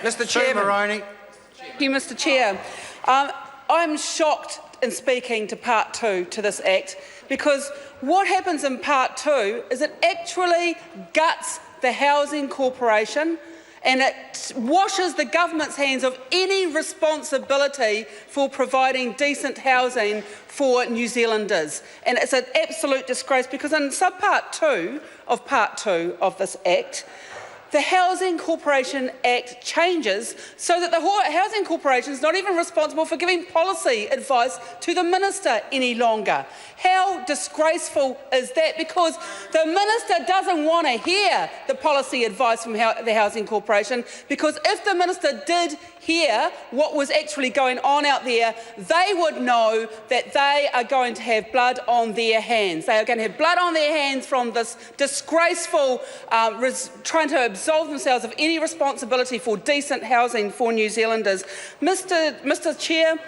Mr. Chairman. Maroney. Thank you, Mr. Chair. I'm shocked in speaking to Part 2 to this Act, because what happens in Part 2 is it actually guts the Housing Corporation and it washes the government's hands of any responsibility for providing decent housing for New Zealanders. And it's an absolute disgrace, because in subpart 2 of Part 2 of this Act, the Housing Corporation Act changes so that the Housing Corporation is not even responsible for giving policy advice to the Minister any longer. How disgraceful is that? Because the Minister doesn't want to hear the policy advice from the Housing Corporation, because if the Minister did hear what was actually going on out there, they would know that they are going to have blood on their hands. They are going to have blood on their hands from this disgraceful trying to absolve themselves of any responsibility for decent housing for New Zealanders. Mr. Chair,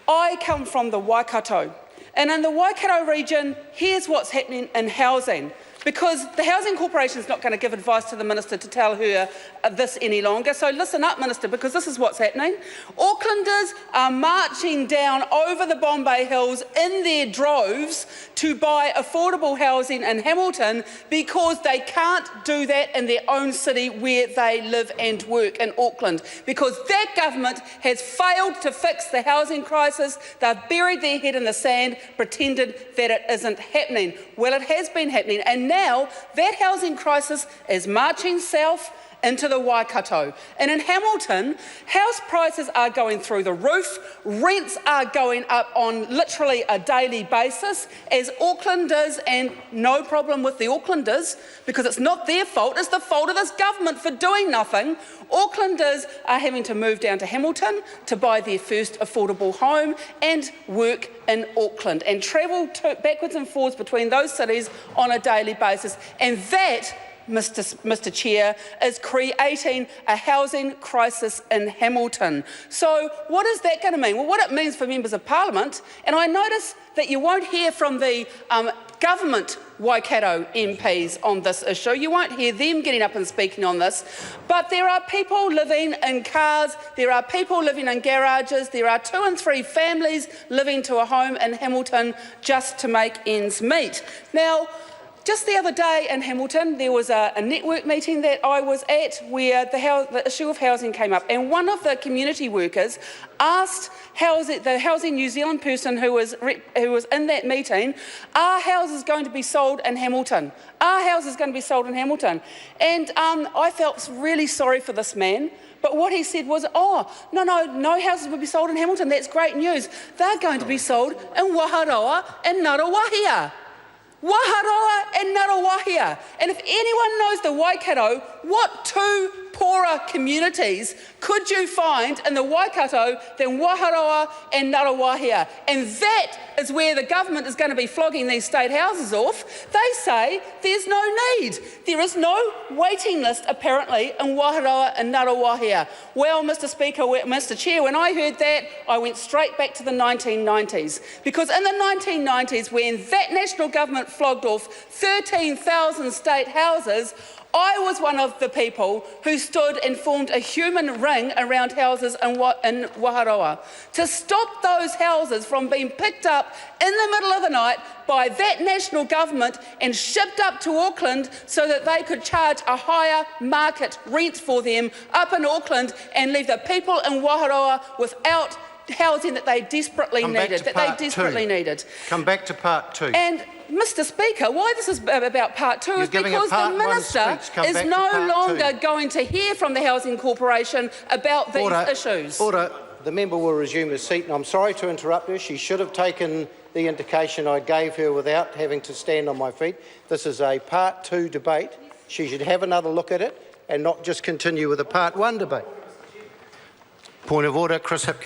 I come from the Waikato, and in the Waikato region, here's what's happening in housing. Because the Housing Corporation is not going to give advice to the Minister to tell her this any longer. So listen up, Minister, because this is what's happening. Aucklanders are marching down over the Bombay Hills in their droves to buy affordable housing in Hamilton, because they can't do that in their own city where they live and work in Auckland. Because that government has failed to fix the housing crisis. They've buried their head in the sand, pretended that it isn't happening. Well, it has been happening. And now that housing crisis is marching south into the Waikato. And in Hamilton, house prices are going through the roof, rents are going up on literally a daily basis as Aucklanders, and no problem with the Aucklanders, because it's not their fault, it's the fault of this government for doing nothing. Aucklanders are having to move down to Hamilton to buy their first affordable home and work in Auckland and travel backwards and forwards between those cities on a daily basis. And that, Mr. Chair, is creating a housing crisis in Hamilton. So what is that going to mean? Well, what it means for members of Parliament, and I notice that you won't hear from the government Waikato MPs on this issue. You won't hear them getting up and speaking on this. But there are people living in cars, there are people living in garages, there are 2 and 3 families living to a home in Hamilton just to make ends meet. Now, just the other day in Hamilton, there was a network meeting that I was at where the issue of housing came up, and one of the community workers asked the Housing New Zealand person who was in that meeting, are houses going to be sold in Hamilton? Are houses going to be sold in Hamilton? And I felt really sorry for this man. But what he said was, no houses will be sold in Hamilton. That's great news. They're going to be sold in Waharoa and Ngaruawahia. Waharoa and Ngaruawahia. And if anyone knows the Waikato, what 2 poorer communities could you find in the Waikato than Waharoa and Ngaruawahia? And that is where the government is going to be flogging these state houses off. They say there's no need. There is no waiting list, apparently, in Waharoa and Ngaruawahia. Well, Mr. Speaker, Mr. Chair, when I heard that, I went straight back to the 1990s. Because in the 1990s, when that national government flogged off 13,000 state houses, I was one of the people who stood and formed a human ring around houses in Waharoa to stop those houses from being picked up in the middle of the night by that national government and shipped up to Auckland so that they could charge a higher market rent for them up in Auckland and leave the people in Waharoa without housing that they desperately needed. Come back to Part 2. And Mr. Speaker, why this is about Part 2 is because the Minister is no longer going to hear from the Housing Corporation about these issues. Order. The member will resume his seat. And I'm sorry to interrupt her. She should have taken the indication I gave her without having to stand on my feet. This is a Part 2 debate. She should have another look at it and not just continue with a Part 1 debate. Point of order, Chris Hipkins.